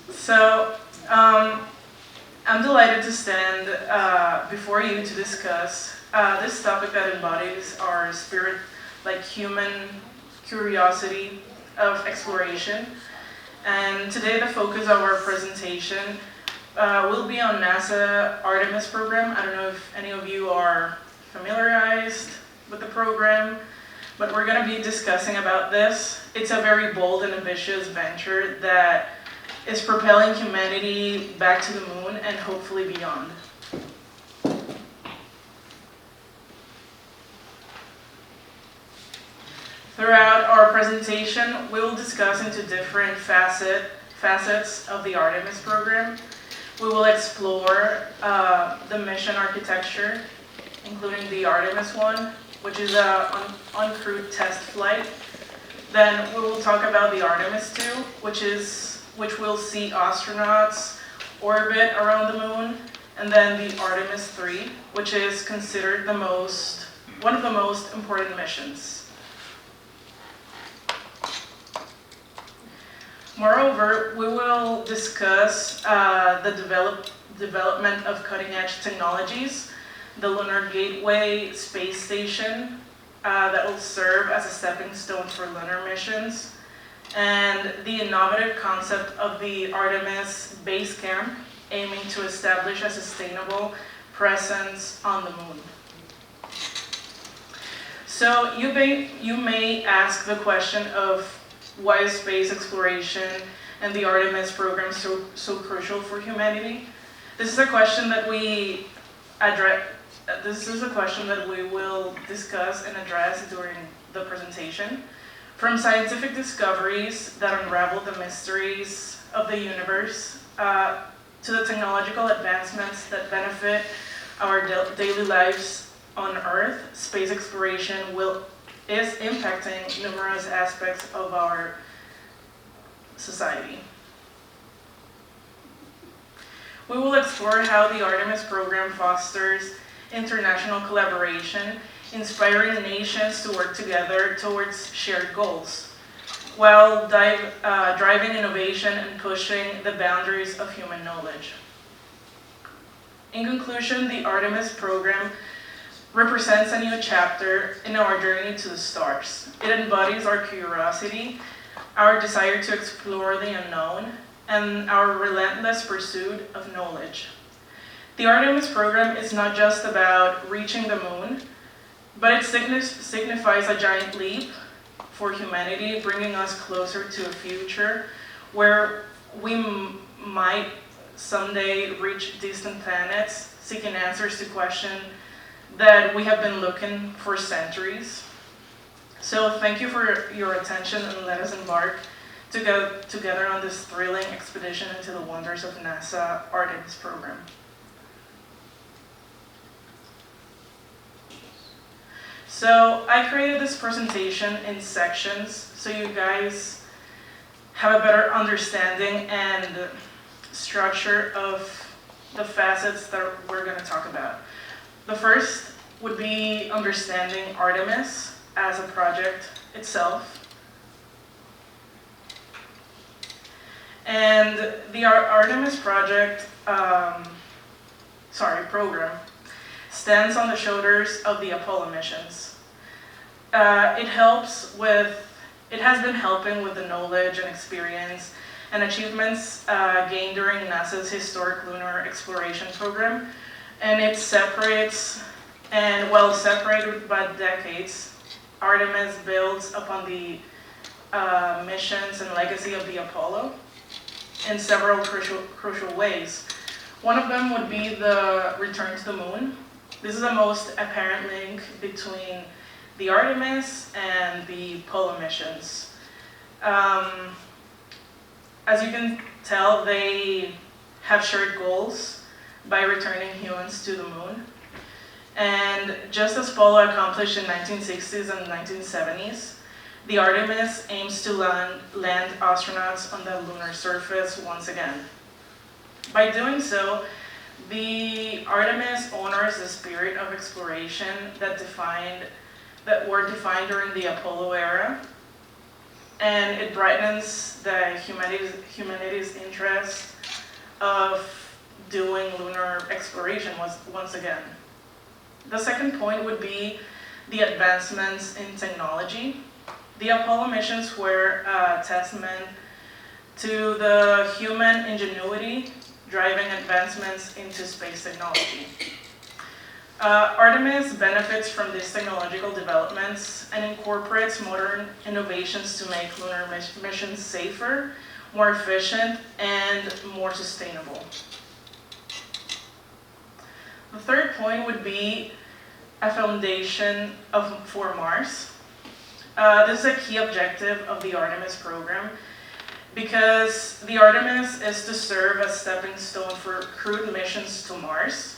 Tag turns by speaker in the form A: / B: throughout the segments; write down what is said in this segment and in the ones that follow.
A: So, um, I'm delighted to stand before you to discuss this topic that embodies our spirit, like human curiosity of exploration. And today the focus of our presentation will be on NASA Artemis program. I don't know if any of you are familiarized with the program, but we're going to be discussing about this. It's a very bold and ambitious venture that is propelling humanity back to the moon and hopefully beyond. Throughout our presentation, we will discuss into different facets of the Artemis program. We will explore the mission architecture, including the Artemis 1, which is an uncrewed test flight. Then we will talk about the Artemis 2, which will see astronauts orbit around the moon, and then the Artemis 3, which is considered one of the most important missions. Moreover, we will discuss the development of cutting-edge technologies, the Lunar Gateway space station that will serve as a stepping stone for lunar missions, and the innovative concept of the Artemis base camp, aiming to establish a sustainable presence on the moon. So you may ask the question of why is space exploration and the Artemis program so crucial for humanity? This is a question that we will discuss and address during the presentation. From scientific discoveries that unravel the mysteries of the universe to the technological advancements that benefit our daily lives on Earth, space exploration is impacting numerous aspects of our society. We will explore how the Artemis program fosters international collaboration, inspiring nations to work together towards shared goals, while driving innovation and pushing the boundaries of human knowledge. In conclusion, the Artemis program represents a new chapter in our journey to the stars. It embodies our curiosity, our desire to explore the unknown, and our relentless pursuit of knowledge. The Artemis program is not just about reaching the moon, but it signifies a giant leap for humanity, bringing us closer to a future where we might someday reach distant planets, seeking answers to questions that we have been looking for centuries. So thank you for your attention, and let us embark to go together on this thrilling expedition into the wonders of NASA Artemis program. So I created this presentation in sections so you guys have a better understanding and structure of the facets that we're going to talk about. The first would be understanding Artemis as a project itself. And the Artemis program stands on the shoulders of the Apollo missions. It has been helping with the knowledge and experience and achievements gained during NASA's historic lunar exploration program. And it separates, and while separated by decades, Artemis builds upon the missions and legacy of the Apollo in several crucial ways. One of them would be the return to the moon. This is the most apparent link between the Artemis and the Apollo missions. As you can tell, they have shared goals by returning humans to the moon. And just as Apollo accomplished in 1960s and 1970s, the Artemis aims to land astronauts on the lunar surface once again. By doing so, the Artemis honors the spirit of exploration that were defined during the Apollo era. and it brightens the humanity's interest of doing lunar exploration once again. The second point would be the advancements in technology. The Apollo missions were a testament to the human ingenuity driving advancements into space technology. Artemis benefits from these technological developments and incorporates modern innovations to make lunar missions safer, more efficient, and more sustainable. The third point would be a foundation for Mars. This is a key objective of the Artemis program because the Artemis is to serve as a stepping stone for crewed missions to Mars.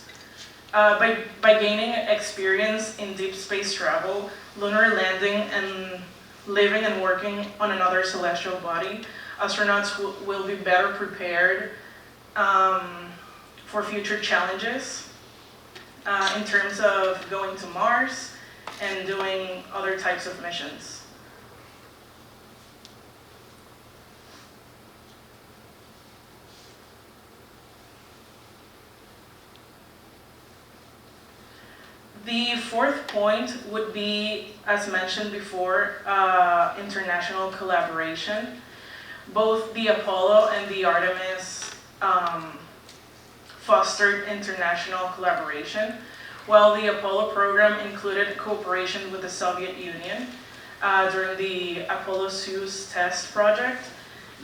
A: By gaining experience in deep space travel, lunar landing, and living and working on another celestial body, astronauts will be better prepared for future challenges in terms of going to Mars and doing other types of missions. The fourth point would be, as mentioned before, international collaboration. Both the Apollo and the Artemis fostered international collaboration, while the Apollo program included cooperation with the Soviet Union during the Apollo-Soyuz test project.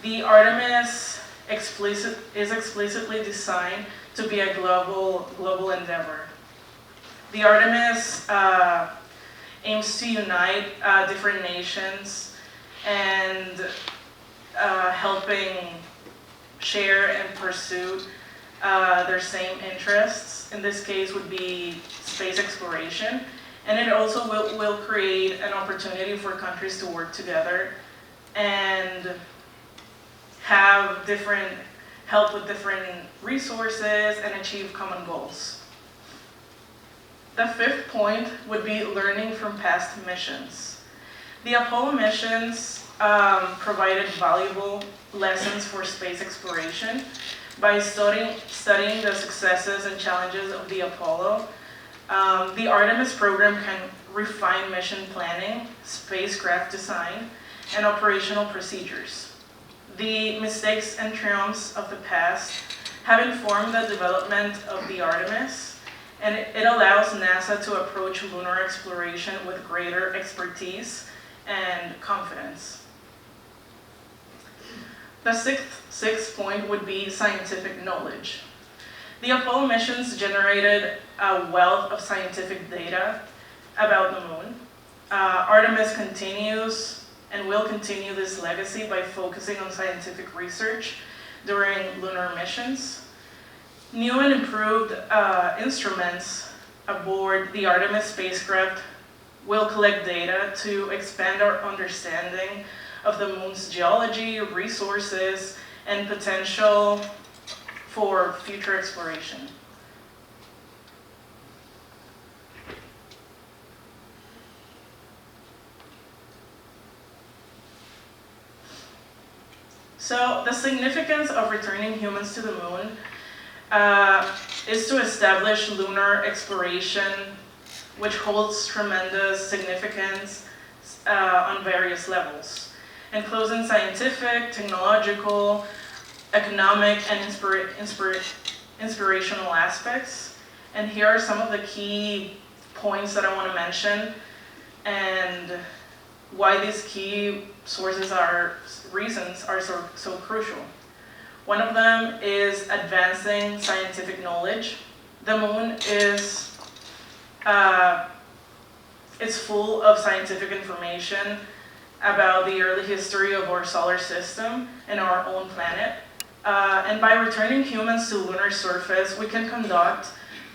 A: The Artemis is explicitly designed to be a global endeavor. The Artemis aims to unite different nations and helping share and pursue their same interests. In this case would be space exploration. And it also will create an opportunity for countries to work together and have help with different resources and achieve common goals. The fifth point would be learning from past missions. The Apollo missions provided valuable lessons for space exploration. By studying the successes and challenges of the Apollo, the Artemis program can refine mission planning, spacecraft design, and operational procedures. The mistakes and triumphs of the past have informed the development of the Artemis, and it allows NASA to approach lunar exploration with greater expertise and confidence. The sixth point would be scientific knowledge. The Apollo missions generated a wealth of scientific data about the moon. Artemis continues and will continue this legacy by focusing on scientific research during lunar missions. New and improved instruments aboard the Artemis spacecraft will collect data to expand our understanding of the moon's geology, resources, and potential for future exploration. So the significance of returning humans to the moon is to establish lunar exploration, which holds tremendous significance on various levels, including scientific, technological, economic, and inspirational aspects. And here are some of the key points that I want to mention and why these key reasons are so crucial. One of them is advancing scientific knowledge. The moon is it's full of scientific information about the early history of our solar system and our own planet. And by returning humans to the lunar surface, we can conduct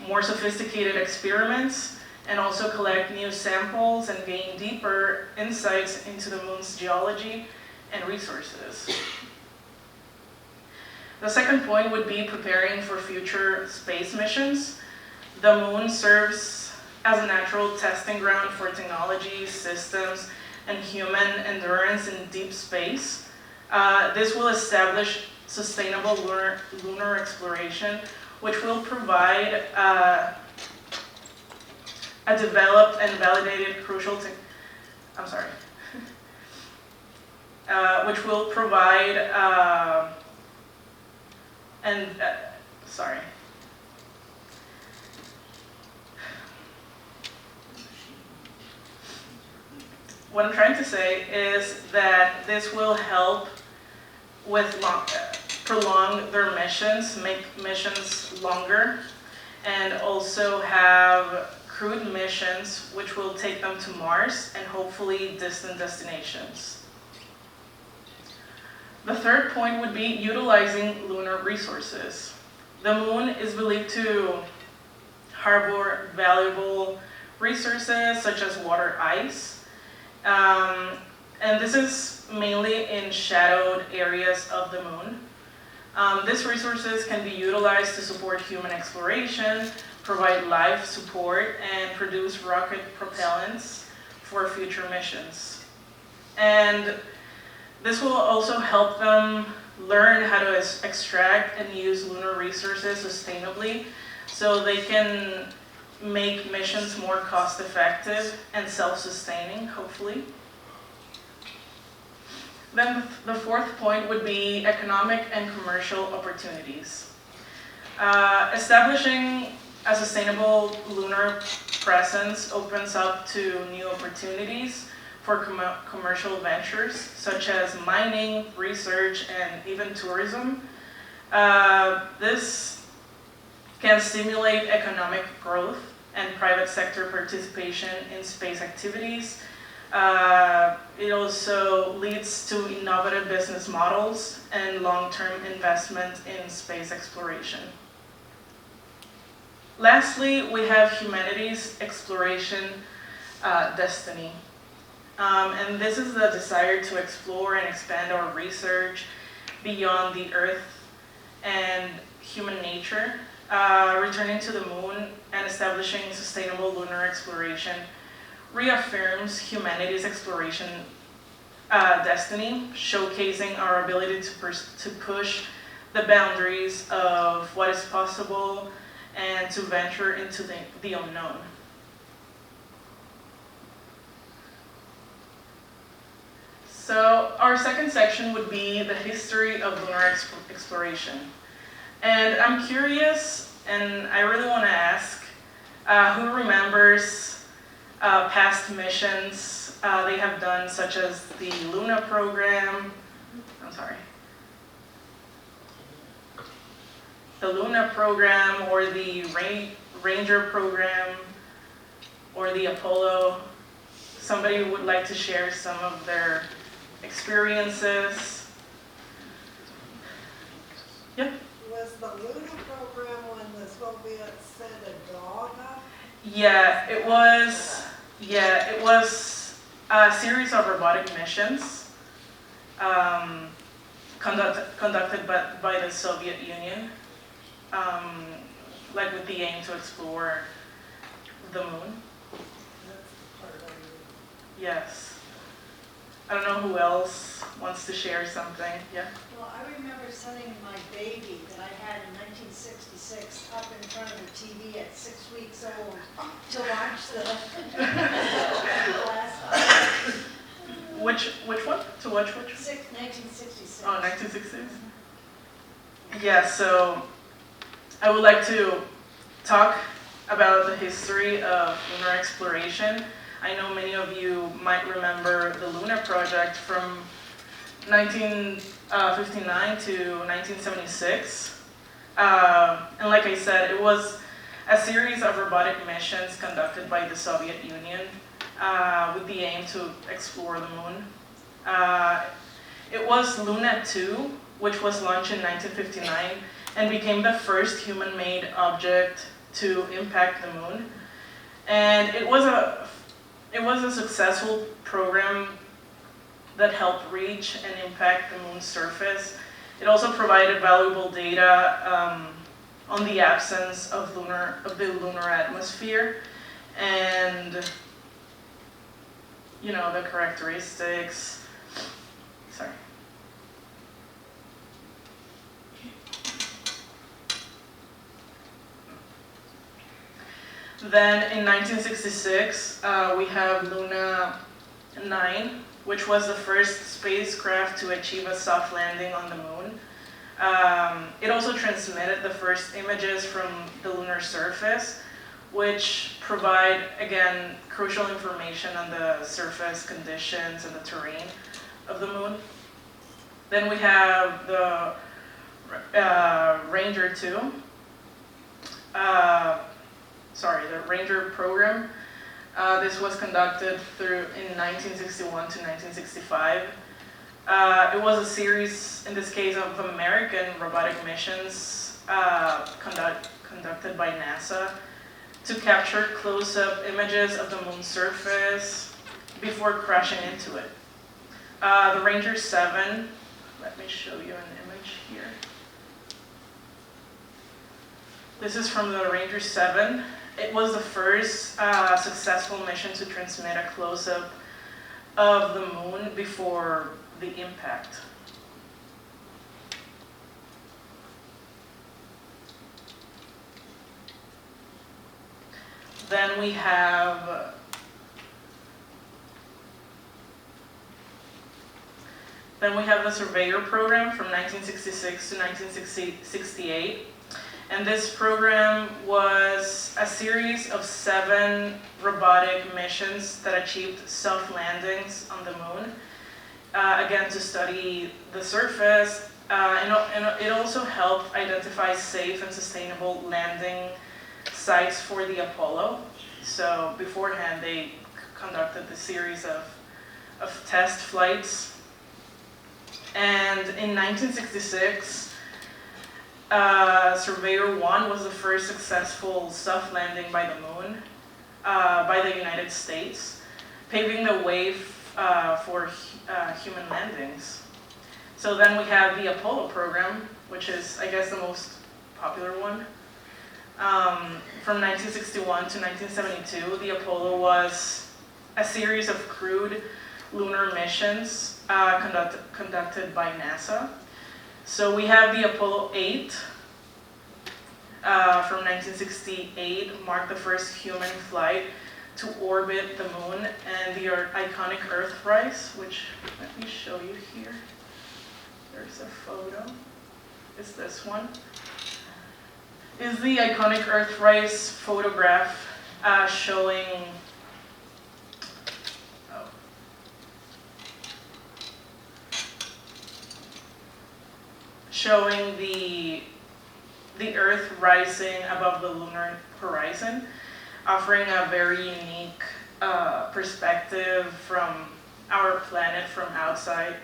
A: more sophisticated experiments and also collect new samples and gain deeper insights into the moon's geology and resources. The second point would be preparing for future space missions. The moon serves as a natural testing ground for technologies, systems, and human endurance in deep space. This will establish sustainable lunar exploration, which will provide a developed and validated crucial which will provide what I'm trying to say is that this will help with prolong their missions, make missions longer, and also have crewed missions which will take them to Mars and hopefully distant destinations. The third point would be utilizing lunar resources. The moon is believed to harbor valuable resources such as water, ice, and this is mainly in shadowed areas of the moon. These resources can be utilized to support human exploration, provide life support, and produce rocket propellants for future missions. And this will also help them learn how to extract and use lunar resources sustainably so they can make missions more cost-effective and self-sustaining, hopefully. Then the fourth point would be economic and commercial opportunities. Establishing a sustainable lunar presence opens up to new opportunities for commercial ventures such as mining, research, and even tourism. This can stimulate economic growth and private sector participation in space activities. It also leads to innovative business models and long-term investment in space exploration. Lastly, we have humanity's exploration destiny. And this is the desire to explore and expand our research beyond the Earth and human nature. Returning to the moon and establishing sustainable lunar exploration reaffirms humanity's exploration destiny, showcasing our ability to push the boundaries of what is possible and to venture into the unknown. So our second section would be the history of lunar exploration. And I'm curious, and I really want to ask, who remembers past missions they have done, such as the Luna program, the Luna program, or the Ranger program, or the Apollo? Somebody would like to share some of their experiences? Yep.
B: Was the Luna program when the Soviets sent a dog up?
A: Yeah, it was. Yeah, it was a series of robotic missions conducted by the Soviet Union, like with the aim to explore the moon. Yes. I don't know who else wants to share something. Yeah.
B: Well, I remember sending my baby that I had in 1966 up in front of the TV at 6 weeks old to watch the last
A: Which one? To watch which?
B: 1966.
A: Oh, 1966. Yeah, so I would like to talk about the history of lunar exploration. I know many of you might remember the Luna project from 1959 to 1976. And like I said, it was a series of robotic missions conducted by the Soviet Union with the aim to explore the moon. It was Luna 2, which was launched in 1959 and became the first human-made object to impact the moon. And it was a successful program that helped reach and impact the moon's surface. It also provided valuable data on the absence of the lunar atmosphere, and you know, the characteristics. Sorry. Then in 1966, we have Luna 9, which was the first spacecraft to achieve a soft landing on the moon. It also transmitted the first images from the lunar surface, which provide, again, crucial information on the surface conditions and the terrain of the moon. Then we have the Ranger 2. The Ranger program. This was conducted in 1961 to 1965. It was a series, in this case, of American robotic missions conducted by NASA to capture close-up images of the moon's surface before crashing into it. The Ranger 7, let me show you an image here. This is from the Ranger 7. It was the first successful mission to transmit a close-up of the moon before the impact. Then we have the Surveyor program from 1966 to 1968. And this program was a series of 7 robotic missions that achieved soft landings on the moon, again to study the surface, and it also helped identify safe and sustainable landing sites for the Apollo. So beforehand they conducted the series of test flights. And in 1966, Surveyor 1 was the first successful soft landing by the moon by the United States, paving the way for human landings. So then we have the Apollo program, which is, I guess, the most popular one. From 1961 to 1972, the Apollo was a series of crewed lunar missions conducted by NASA. So we have the Apollo 8 from 1968, marked the first human flight to orbit the moon, and the iconic Earthrise, which, let me show you here. There's a photo. It's this one. Is the iconic Earthrise photograph showing the Earth rising above the lunar horizon, offering a very unique perspective from our planet from outside,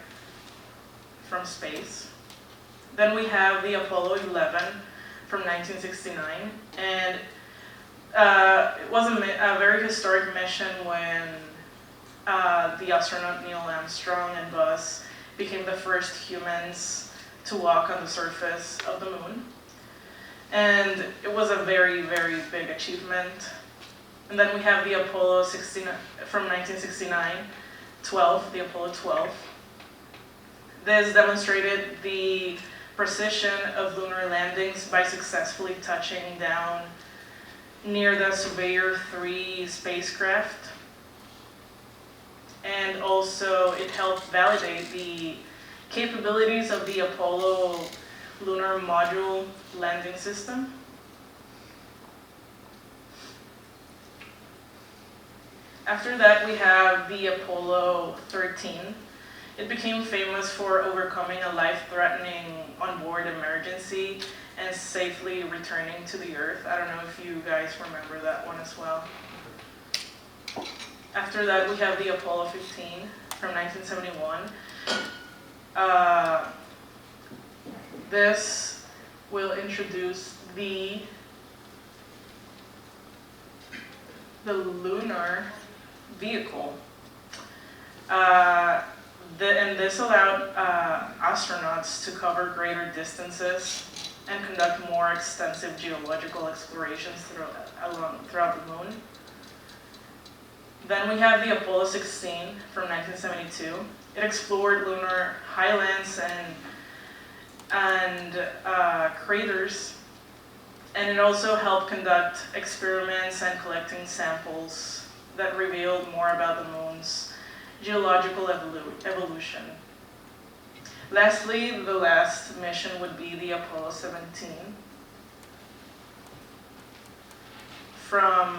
A: from space. Then we have the Apollo 11 from 1969, and it was a very historic mission when the astronaut Neil Armstrong and Buzz became the first humans to walk on the surface of the moon. And it was a very, very big achievement. And then we have the Apollo 69 from 1969, 12, the Apollo 12. This demonstrated the precision of lunar landings by successfully touching down near the Surveyor 3 spacecraft. And also it helped validate the capabilities of the Apollo lunar module landing system. After that, we have the Apollo 13. It became famous for overcoming a life-threatening onboard emergency and safely returning to the Earth. I don't know if you guys remember that one as well. After that, we have the Apollo 15 from 1971. This will introduce the lunar vehicle. And this allowed astronauts to cover greater distances and conduct more extensive geological explorations throughout the moon. Then we have the Apollo 16 from 1972. It explored lunar highlands and craters, and it also helped conduct experiments and collecting samples that revealed more about the moon's geological evolution. Lastly, the last mission would be the Apollo 17 from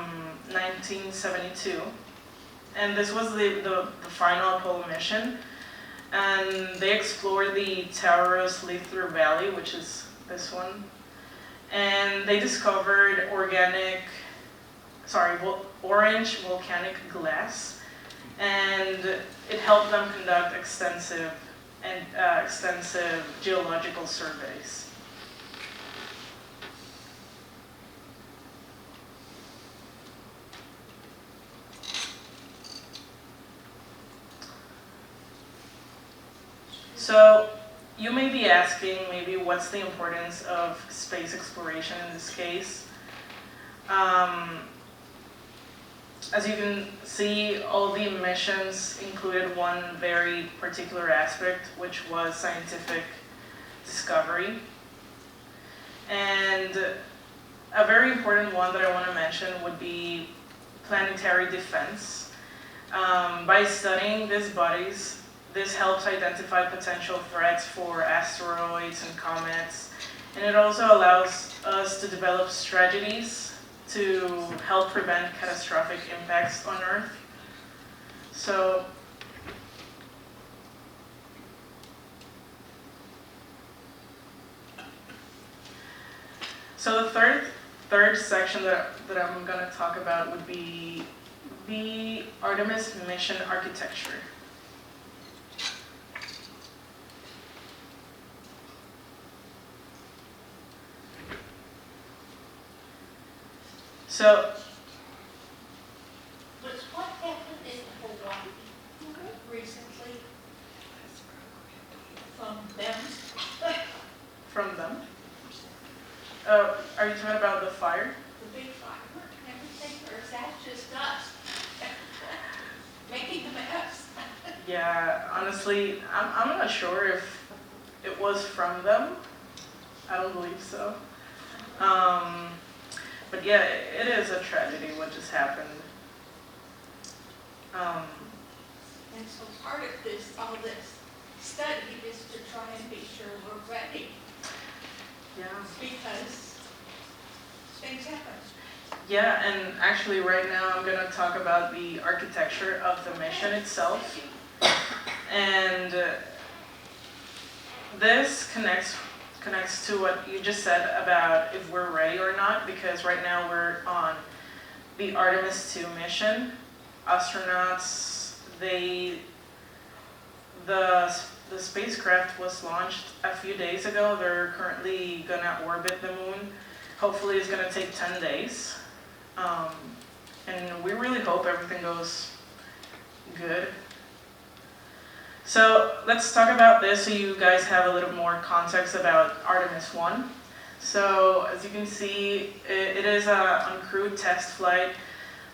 A: 1972. And this was the final Apollo mission. And they explored the Taurus Lither Valley, which is this one. And they discovered orange volcanic glass. And it helped them conduct extensive geological surveys. So you may be asking maybe what's the importance of space exploration in this case. As you can see, all the missions included one very particular aspect, which was scientific discovery. And a very important one that I want to mention would be planetary defense. By studying these bodies, this helps identify potential threats for asteroids and comets, and it also allows us to develop strategies to help prevent catastrophic impacts on Earth. So the third section that I'm going to talk about would be the Artemis mission architecture. So,
C: What happened in Hawaii recently from them?
A: Are you talking about the fire?
C: The big fire and everything, or is that just us making a mess?
A: Yeah, honestly, I'm not sure if it was from them. I don't believe so. But yeah, it is a tragedy what just happened.
C: And so part of all this study is to try and be sure we're ready,
A: Yeah.
C: because things happen.
A: Yeah, and actually right now I'm going to talk about the architecture of the mission itself. And this connects to what you just said about if we're ready or not, because right now we're on the Artemis 2 mission. Astronauts, the spacecraft was launched a few days ago. They're currently gonna orbit the moon. Hopefully it's gonna take 10 days. And we really hope everything goes good. So let's talk about this so you guys have a little more context about Artemis 1. So as you can see, it is an uncrewed test flight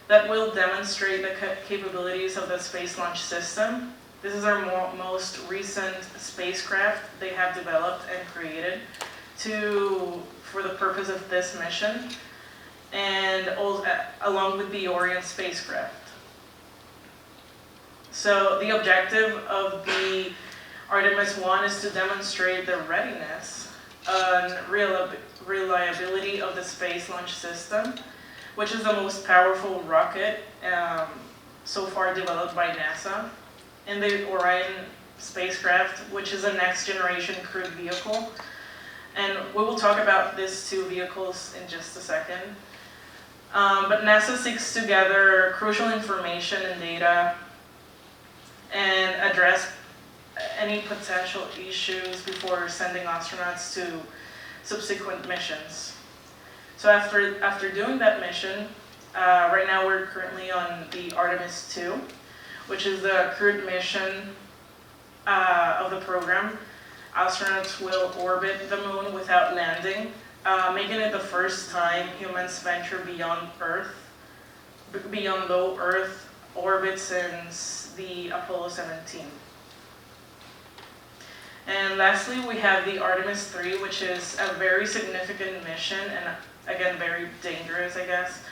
A: that will demonstrate the capabilities of the Space Launch System. This is our most recent spacecraft they have developed and created for the purpose of this mission, and along with the Orion spacecraft. So the objective of the Artemis 1 is to demonstrate the readiness and reliability of the Space Launch System, which is the most powerful rocket so far developed by NASA, and the Orion spacecraft, which is a next generation crewed vehicle. And we will talk about these two vehicles in just a second. But NASA seeks to gather crucial information and data and address any potential issues before sending astronauts to subsequent missions. So after doing that mission, right now we're currently on the Artemis 2, which is the crewed mission of the program. Astronauts will orbit the moon without landing, making it the first time humans venture beyond low Earth orbit since the Apollo 17. And lastly, we have the Artemis 3, which is a very significant mission and again, very dangerous, I guess,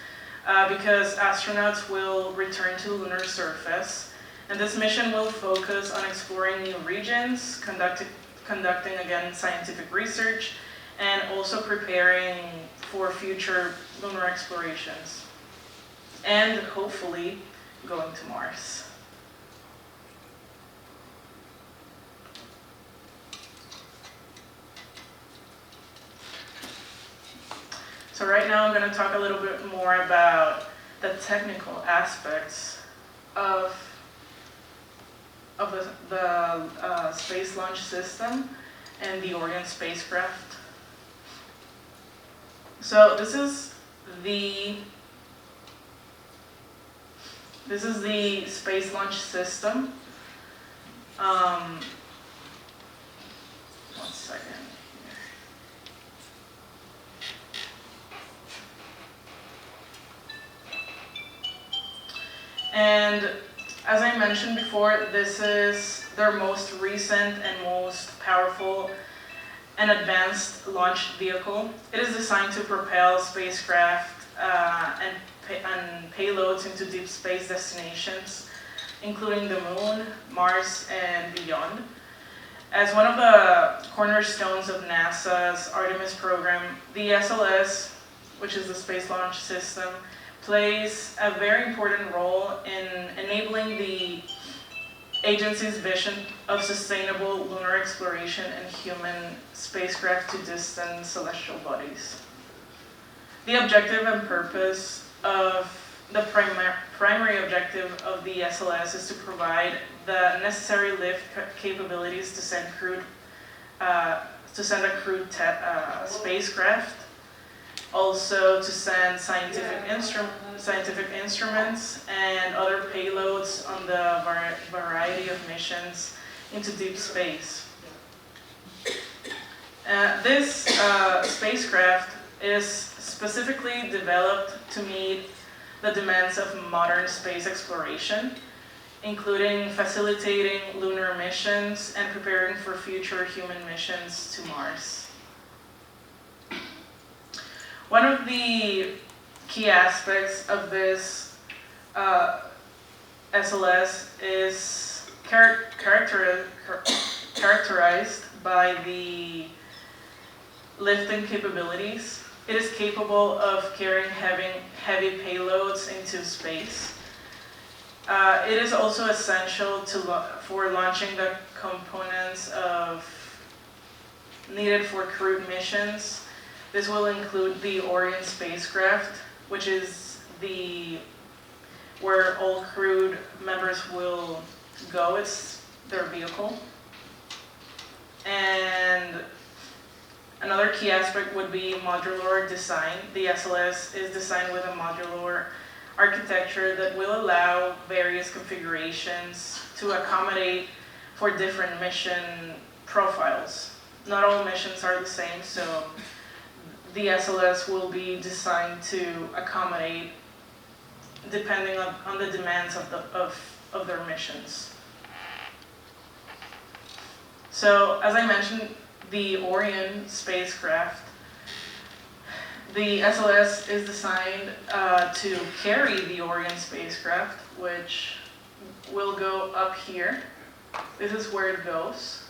A: because astronauts will return to the lunar surface. And this mission will focus on exploring new regions, conducting again, scientific research, and also preparing for future lunar explorations. And hopefully, going to Mars. So right now I'm going to talk a little bit more about the technical aspects of the Space Launch System and the Orion spacecraft. So this is the Space Launch System. One second. And as I mentioned before, this is their most recent and most powerful and advanced launch vehicle. It is designed to propel spacecraft and payloads into deep space destinations, including the Moon, Mars, and beyond. As one of the cornerstones of NASA's Artemis program, the SLS, which is the Space Launch System, plays a very important role in enabling the agency's vision of sustainable lunar exploration and human spacecraft to distant celestial bodies. The objective and purpose of the primary objective of the SLS is to provide the necessary lift capabilities to send a crewed spacecraft, also to send scientific instruments and other payloads on the variety of missions into deep space. This spacecraft is specifically developed to meet the demands of modern space exploration, including facilitating lunar missions and preparing for future human missions to Mars. One of the key aspects of this SLS is characterized by the lifting capabilities. It is capable of carrying heavy payloads into space. It is also essential for launching the components needed for crewed missions. This will include the Orion spacecraft, which is where all crewed members will go. It's their vehicle. And another key aspect would be modular design. The SLS is designed with a modular architecture that will allow various configurations to accommodate for different mission profiles. Not all missions are the same, so the SLS will be designed to accommodate depending on the demands of their missions. So, as I mentioned, the Orion spacecraft, the SLS is designed to carry the Orion spacecraft, which will go up here. This is where it goes.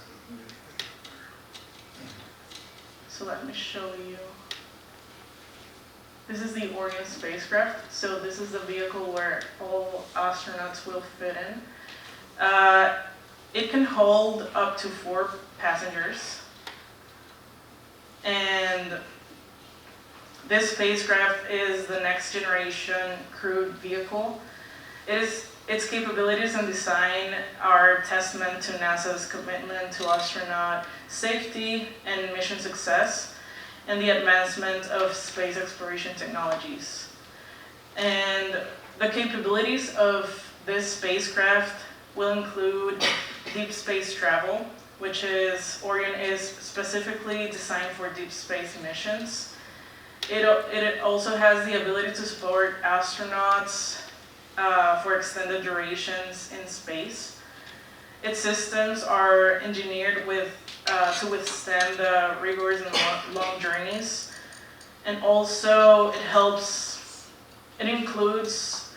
A: So let me show you. This is the Orion spacecraft. So this is the vehicle where all astronauts will fit in. It can hold up to 4 passengers. And this spacecraft is the next generation crewed vehicle. Its capabilities and design are a testament to NASA's commitment to astronaut safety and mission success, and the advancement of space exploration technologies. And the capabilities of this spacecraft will include deep space travel, which is, Orion is specifically designed for deep space missions. It also has the ability to support astronauts for extended durations in space. Its systems are engineered to withstand the rigors and long journeys. And also it includes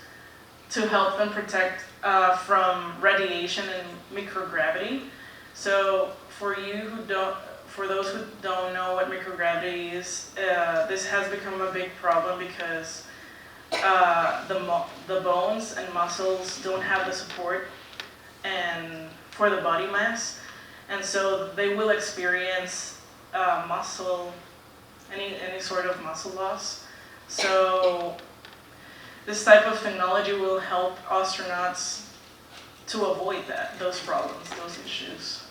A: to help them protect from radiation and microgravity. So for those who don't know what microgravity is, this has become a big problem because the bones and muscles don't have the support and for the body mass, and so they will experience any sort of muscle loss. So this type of technology will help astronauts to avoid those problems, those issues.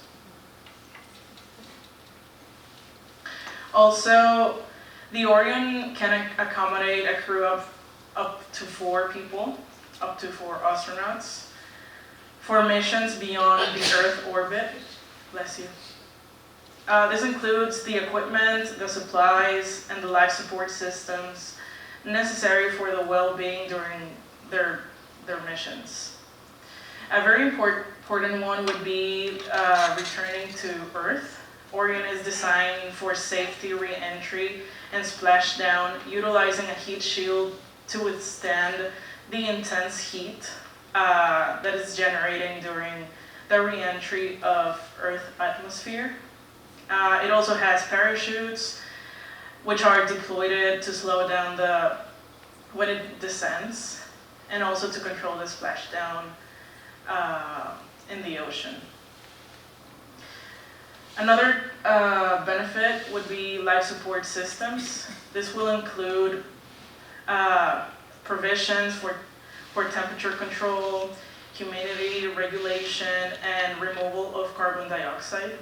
A: Also, the Orion can accommodate a crew of up to 4 people, up to 4 astronauts, for missions beyond the Earth orbit. Bless you. This includes the equipment, the supplies, and the life support systems necessary for the well-being during their missions. A very important one would be returning to Earth. Orion is designed for safety re-entry and splashdown, utilizing a heat shield to withstand the intense heat that is generating during the re-entry of Earth atmosphere. It also has parachutes, which are deployed to slow down when it descends, and also to control the splashdown in the ocean. Another benefit would be life support systems. This will include provisions for temperature control, humidity regulation, and removal of carbon dioxide.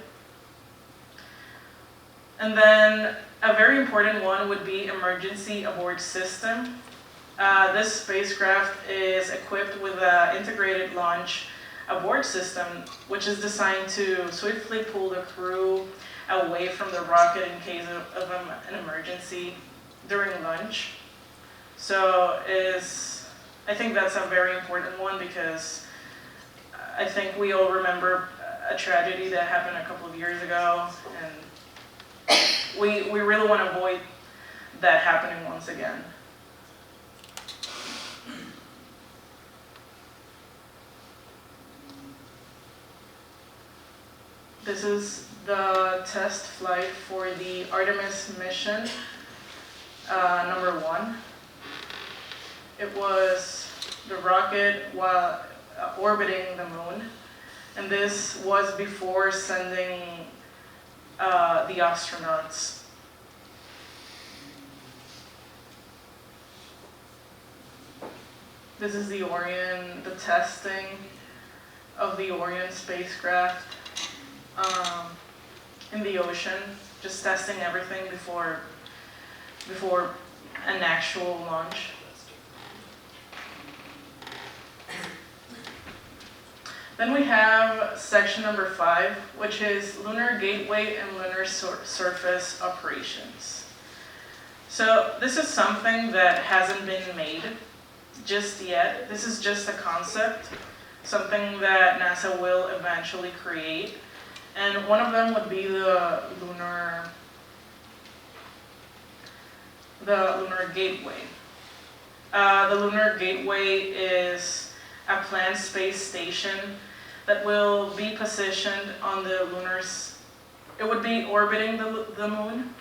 A: And then a very important one would be emergency abort system. This spacecraft is equipped with an integrated launch abort system, which is designed to swiftly pull the crew away from the rocket in case of an emergency during launch. So I think that's a very important one because I think we all remember a tragedy that happened a couple of years ago, and we really want to avoid that happening once again. This is the test flight for the Artemis mission, number 1. It was the rocket while orbiting the moon, and this was before sending the astronauts. This is the Orion, the testing of the Orion spacecraft in the ocean, just testing everything before an actual launch. Then we have section number 5, which is lunar gateway and lunar surface operations. So this is something that hasn't been made just yet. This is just a concept, something that NASA will eventually create. And one of them would be the lunar gateway. The lunar gateway is a planned space station that will be positioned on the it would be orbiting the moon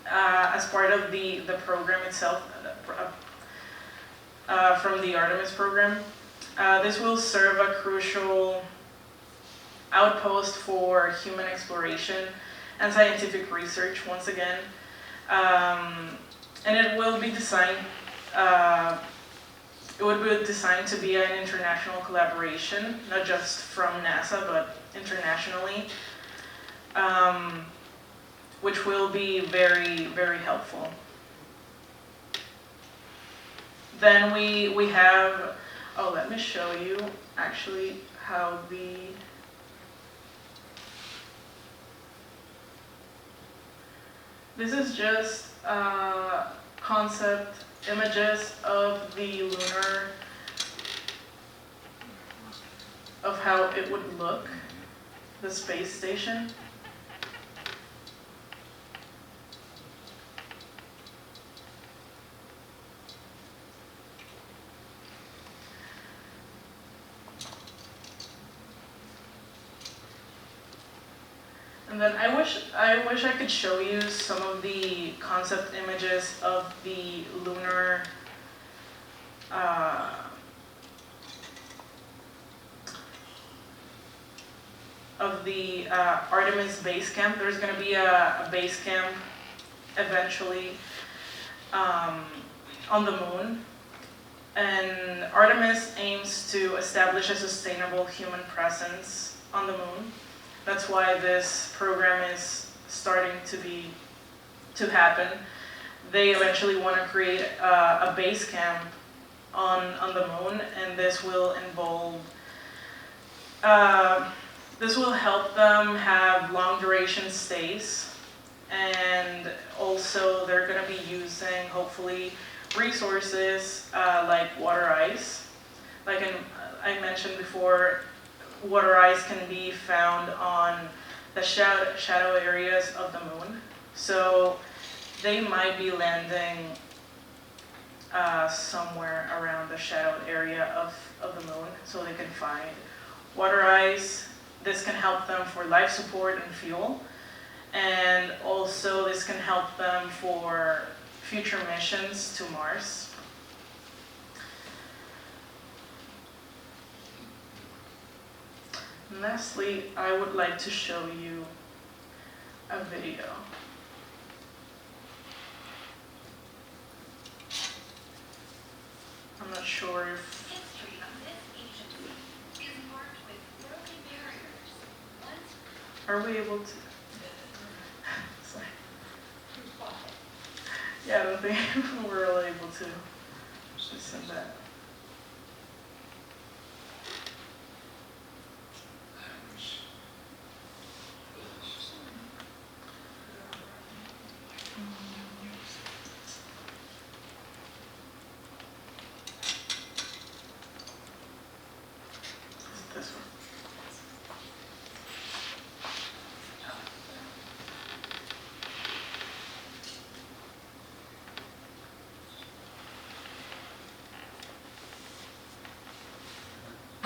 A: as part of the program itself from the Artemis program. This will serve a crucial outpost for human exploration and scientific research once again. And it will be designed It would be designed to be an international collaboration, not just from NASA, but internationally, which will be very, very helpful. Then we have, let me show you actually how this is just concept images of the lunar of how it would look, the space station. And then I wish I could show you some of the concept images of the lunar Artemis base camp. There's going to be a base camp eventually on the moon. And Artemis aims to establish a sustainable human presence on the moon. That's why this program is starting to happen. They eventually want to create a base camp on the moon, and this will involve this will help them have long duration stays, and also they're going to be using hopefully resources like water ice. Like I mentioned before, water ice can be found on the shadow areas of the moon. So they might be landing somewhere around the shadow area of the moon so they can find water ice. This can help them for life support and fuel. And also this can help them for future missions to Mars. And lastly, I would like to show you a video. I'm not sure if
D: History of this agency is marked with broken barriers.
A: are we able to? Sorry. Yeah, I don't think we're really able to just send that. This one.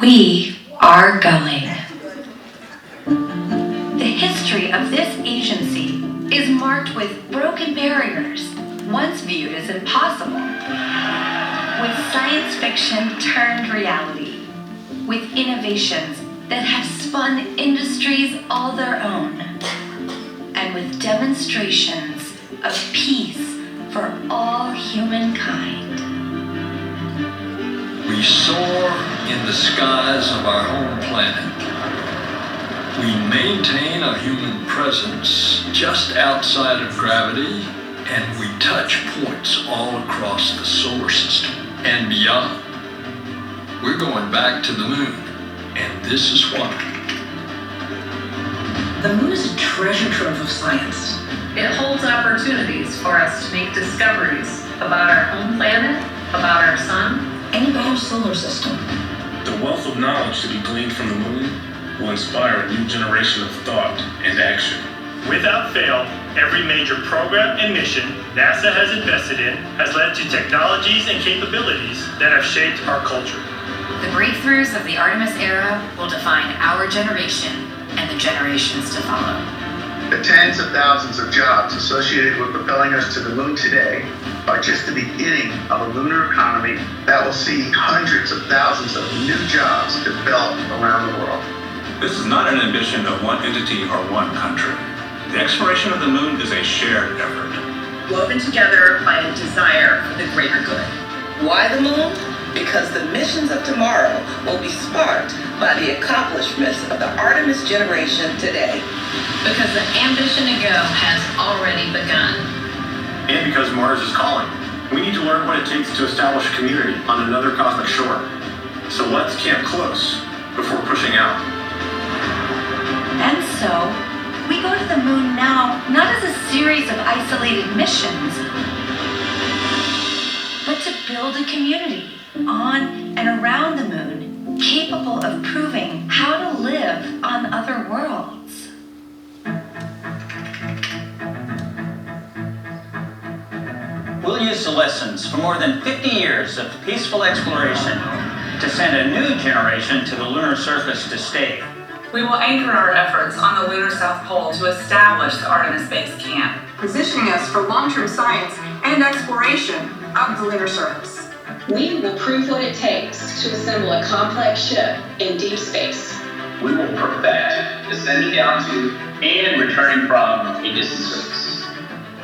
D: We are going. The history of this agency is marked with broken barriers, once viewed as impossible, with science fiction turned reality, with innovations that have spun industries all their own, and with demonstrations of peace for all humankind.
E: We soar in the skies of our home planet. We maintain a human presence just outside of gravity, and we touch points all across the solar system and beyond. We're going back to the moon, and this is why.
F: The moon is a treasure trove of science.
G: It holds opportunities for us to make discoveries about our home planet, about our sun,
F: And about our solar system.
H: The wealth of knowledge to be gleaned from the moon will inspire a new generation of thought and action.
I: Without fail, every major program and mission NASA has invested in has led to technologies and capabilities that have shaped our culture.
J: The breakthroughs of the Artemis era will define our generation and the generations to follow.
K: The tens of thousands of jobs associated with propelling us to the moon today are just the beginning of a lunar economy that will see hundreds of thousands of new jobs develop around the world.
L: This is not an ambition of one entity or one country. The exploration of the moon is a shared effort,
F: Woven together by a desire for the greater good.
M: Why the moon? Because the missions of tomorrow will be sparked by the accomplishments of the Artemis generation today.
G: because the ambition to go has already begun.
I: And because Mars is calling. We need to learn what it takes to establish a community on another cosmic shore. So let's camp close before pushing out.
D: And so, we go to the moon now, not as a series of isolated missions, but to build a community on and around the moon, capable of proving how
N: lessons from more than 50 years of peaceful exploration to send a new generation to the lunar surface to stay.
G: We will anchor our efforts on the lunar South Pole to establish the Artemis base camp,
F: positioning us for long-term science and exploration of the lunar surface.
O: We will prove what it takes to assemble a complex ship in deep space.
P: We will perfect descending down to and returning from a distant surface.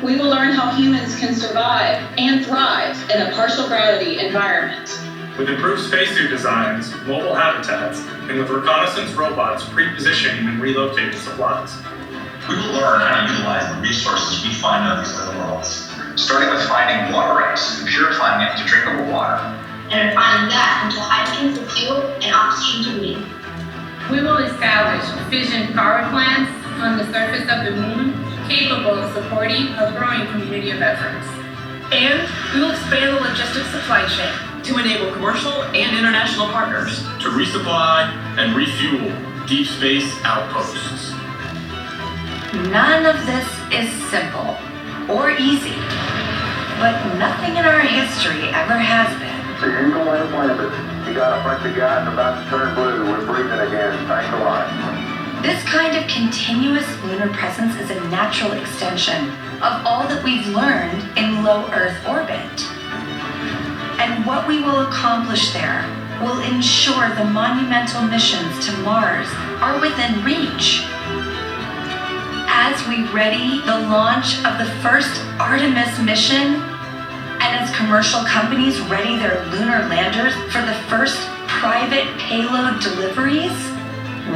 O: We will learn how humans can survive and thrive in a partial gravity environment.
H: With improved spacesuit designs, mobile habitats, and with reconnaissance robots pre-positioning and relocating supplies.
P: We will learn how to utilize the resources we find on these little worlds, starting with finding water ice and purifying it into drinkable water.
Q: And refining that into hydrogen for fuel and oxygen to breathe.
G: We will establish fission power plants on the surface of the moon, capable of supporting a growing community of efforts.
F: And we will expand the logistics supply chain to enable commercial and international partners
H: to resupply and refuel deep space outposts.
D: None of this is simple or easy, but nothing in our history ever has been.
I: The Eagle has landed. You got a bunch of guys about to turn blue. We're breathing again. Thanks a lot.
D: This kind of continuous lunar presence is a natural extension of all that we've learned in low Earth orbit. And what we will accomplish there will ensure the monumental missions to Mars are within reach. As we ready the launch of the first Artemis mission, and as commercial companies ready their lunar landers for the first private payload deliveries,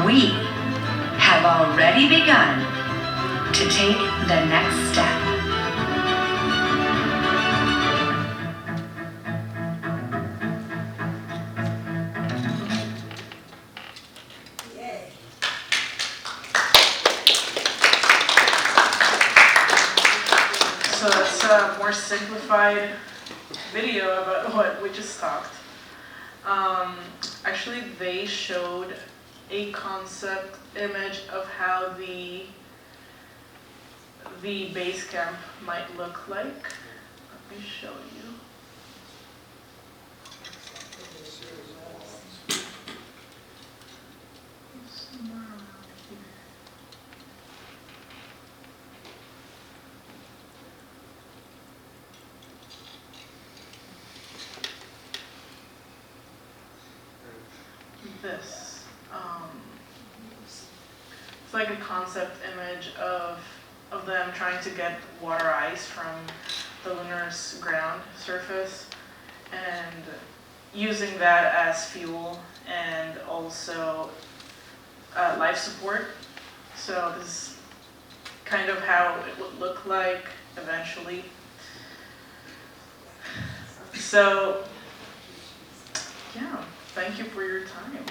D: we have already begun to take the next step.
A: So that's a more simplified video about what we just talked. Actually, they showed a concept image of how the base camp might look like. Let me show you. This. It's like a concept image of them trying to get water ice from the lunar ground surface and using that as fuel and also life support. So this is kind of how it would look like eventually. So, yeah. Thank you for your time.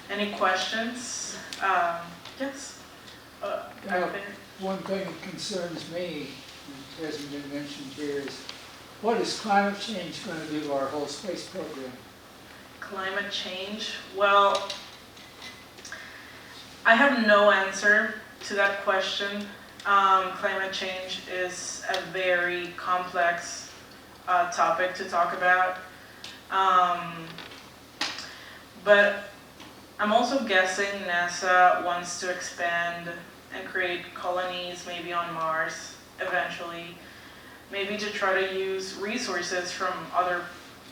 A: Any questions? Yes? Back there.
R: One thing that concerns me, that hasn't been mentioned here, is what is climate change going to do to our whole space program?
A: Climate change? Well, I have no answer to that question. Climate change is a very complex topic to talk about. But I'm also guessing NASA wants to expand and create colonies maybe on Mars eventually, maybe to try to use resources from other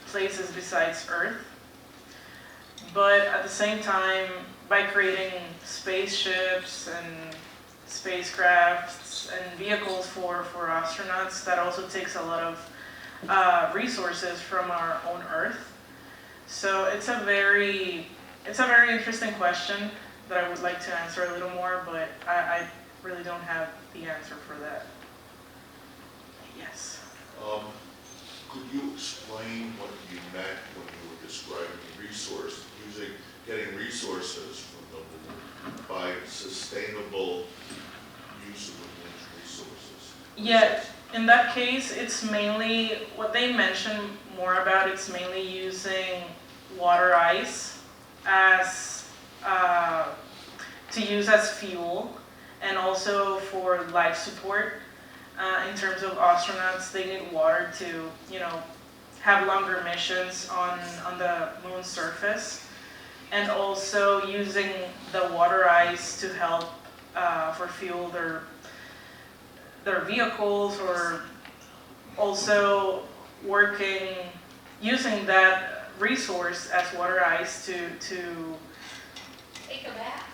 A: places besides Earth. But at the same time, by creating spaceships and spacecrafts and vehicles for astronauts, that also takes a lot of resources from our own Earth. So it's a very interesting question that I would like to answer a little more, but I really don't have the answer for that. Yes.
S: Could you explain what you meant when you were describing getting resources from the moon by sustainable use of the moon's resources?
A: Yeah, in that case, it's mainly, what they mention more about, it's mainly using water ice as, to use as fuel and also for life support. In terms of astronauts, they need water to, have longer missions on the moon's surface, and also using the water ice to help for fuel their vehicles, or also using that resource as water ice to
C: Take a bath.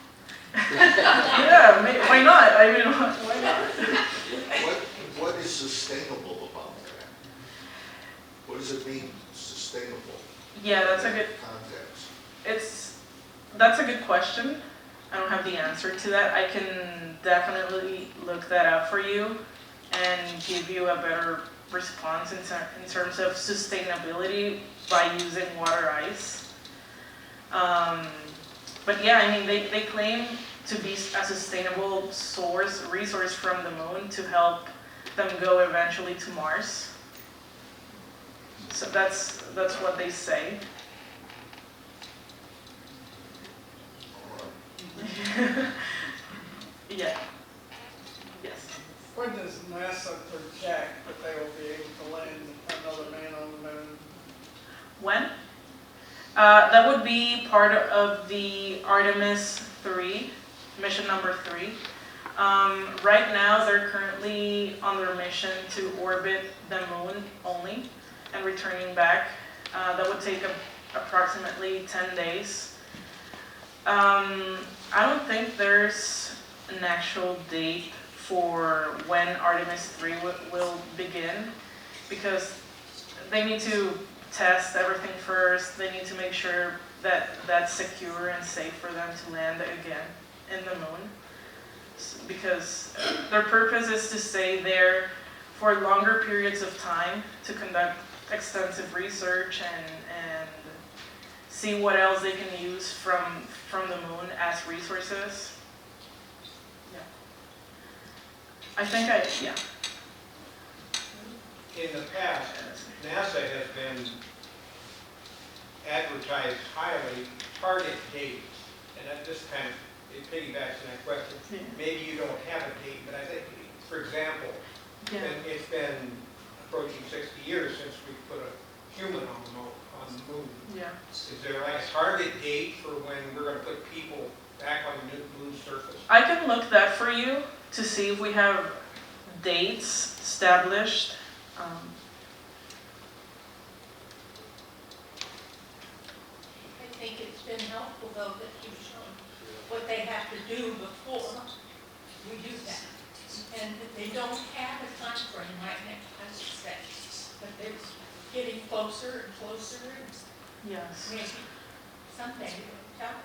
A: yeah, why not? I mean, why not?
S: What is sustainable about that? What does it mean, sustainable?
A: Yeah, that's a good
S: context.
A: That's a good question. I don't have the answer to that. I can definitely look that up for you and give you a better response in terms of sustainability by using water ice. But yeah, I mean, they claim to be a sustainable resource from the moon to help them go eventually to Mars. So that's what they say. Yeah. Yes.
T: When does NASA project that they will be able to land another man on the moon?
A: When? That would be part of the Artemis 3, mission number 3. Right now, they're currently on their mission to orbit the moon only and returning back. That would take approximately 10 days. I don't think there's an actual date for when Artemis 3 will begin, because they need to test everything first. They need to make sure that that's secure and safe for them to land again in the moon, because their purpose is to stay there for longer periods of time to conduct extensive research and see what else they can use from the moon as resources. Yeah. Yeah.
U: In the past, NASA has been advertised highly target dates, and that just kind of, it piggybacks on that question.
A: Yeah.
U: Maybe you don't have a date, but I think, for example, it's been approaching 60 years since we put a human on the moon.
A: Yeah.
U: Is there like a target date for when we're going to put people back on the moon's surface?
A: I can look that for you to see if we have dates established.
C: I think it's been helpful, though, that you've shown what they have to do before we do that. And that they don't have a time frame right now, I suspect. But they're getting closer and closer, and
A: Yes.
C: maybe someday they'll tell us.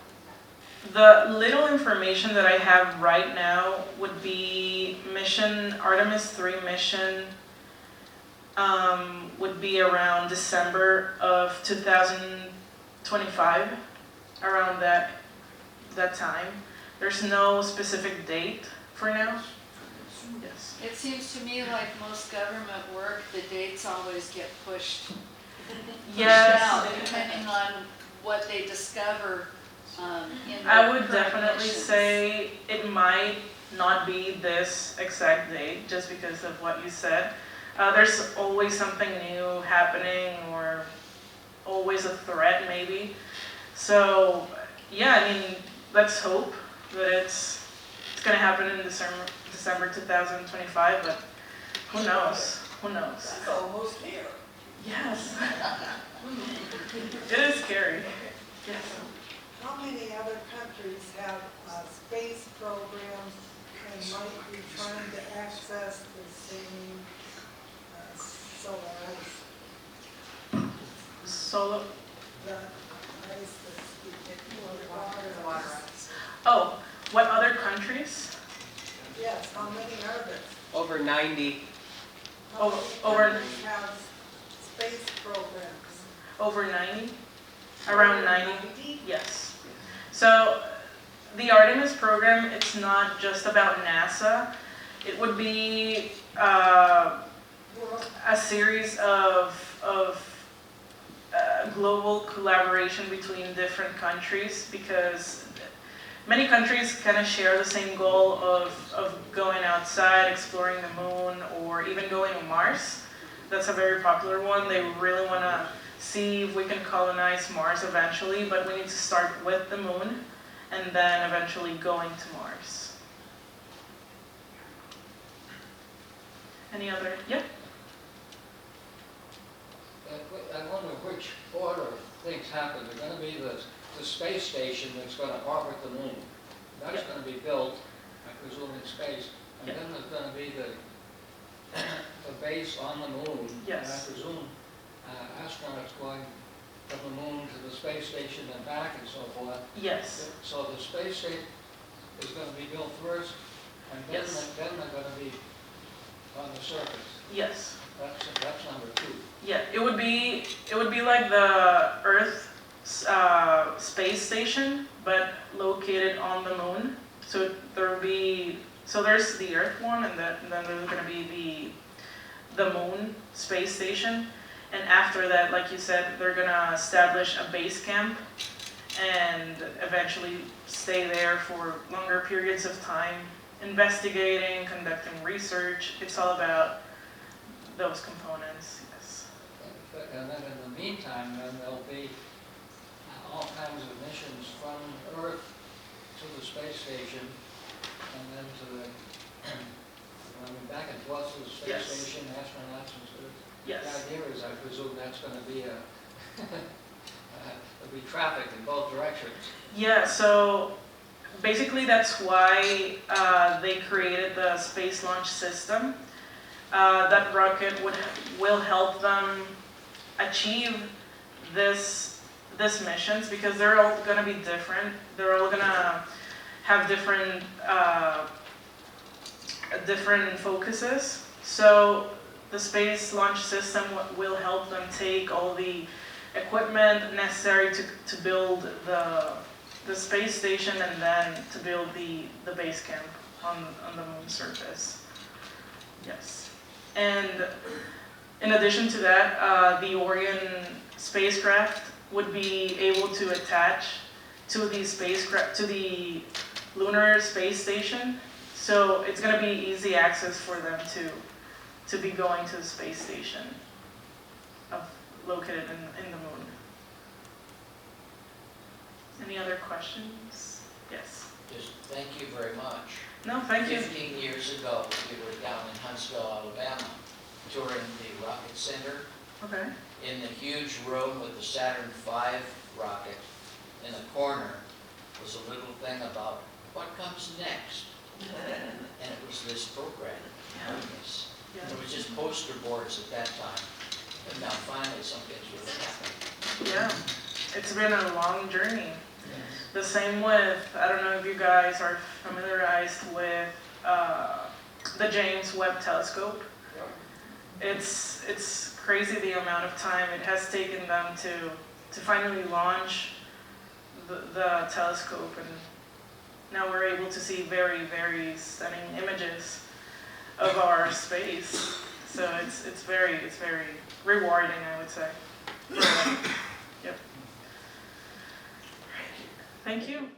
A: The little information that I have right now would be Artemis 3 mission would be around December of 2025, around that time. There's no specific date for now. Yes.
V: It seems to me like most government work, the dates always get pushed
A: Yes.
V: out, depending on what they discover in
A: I
V: their
A: would
V: current
A: definitely
V: missions.
A: say it might not be this exact date, just because of what you said. There's always something new happening, or always a threat maybe. So yeah, I mean, let's hope that it's going to happen in December 2025, but who knows? Who knows?
T: That's almost here.
A: Yes. It is scary. Yes.
B: How many other countries have space programs and might be trying to access the same solar ice?
A: Solar.
B: The ice that's the water ice.
A: Oh, what other countries?
B: Yes, how many are there?
W: Over 90.
B: How many
A: Over
B: countries have space programs?
A: over 90? Around 90?
B: 90?
A: Yes. So the Artemis program, it's not just about NASA. It would be a series of global collaboration between different countries, because many countries kind of share the same goal of going outside, exploring the moon, or even going to Mars. That's a very popular one. They really want to see if we can colonize Mars eventually, but we need to start with the moon and then eventually going to Mars. Any other? Yeah?
E: I wonder which order things happen. There's going to be the space station that's going to orbit the moon. That's going to be built, I presume, in space. And then there's going to be the base on the moon.
A: Yes.
E: And I presume astronauts going from the moon to the space station and back and so forth.
A: Yes.
E: So the space station is going to be built first, and then, then they're going to be on the surface.
A: Yes.
E: That's number 2.
A: Yeah, it would be like the Earth space station, but located on the moon. So there's the Earth one, and then there's going to be the moon space station. And after that, like you said, they're going to establish a base camp and eventually stay there for longer periods of time, investigating, conducting research. It's all about those components, yes.
E: And then in the meantime, then there'll be all kinds of missions from Earth to the space station, and then to the, back and forth to the space station, astronauts and so.
A: Yes.
E: The idea is, I presume, that's going to be there'll be traffic in both directions.
A: Yeah, so basically that's why they created the Space Launch System. That rocket will help them achieve this missions, because they're all going to be different. They're all going to have different focuses. So the Space Launch System will help them take all the equipment necessary to build the space station, and then to build the base camp on the moon's surface. Yes. And in addition to that, the Orion spacecraft would be able to attach to the lunar space station. So it's going to be easy access for them to be going to the space station located in the moon. Any other questions? Yes.
J: Just thank you very much.
A: No, thank you.
J: 15 years ago, we were down in Huntsville, Alabama, touring the Rocket Center.
A: Okay.
J: In the huge room with the Saturn V rocket, in the corner was a little thing about what comes next. And it was this program, Artemis.
A: Yeah.
J: It was just poster boards at that time. And now finally something's really happening.
A: Yeah, it's been a long journey. The same with, I don't know if you guys are familiarized with the James Webb Telescope. It's crazy the amount of time it has taken them to finally launch the telescope, and now we're able to see very, very stunning images of our space. So it's very rewarding, I would say. Yep. Thank you.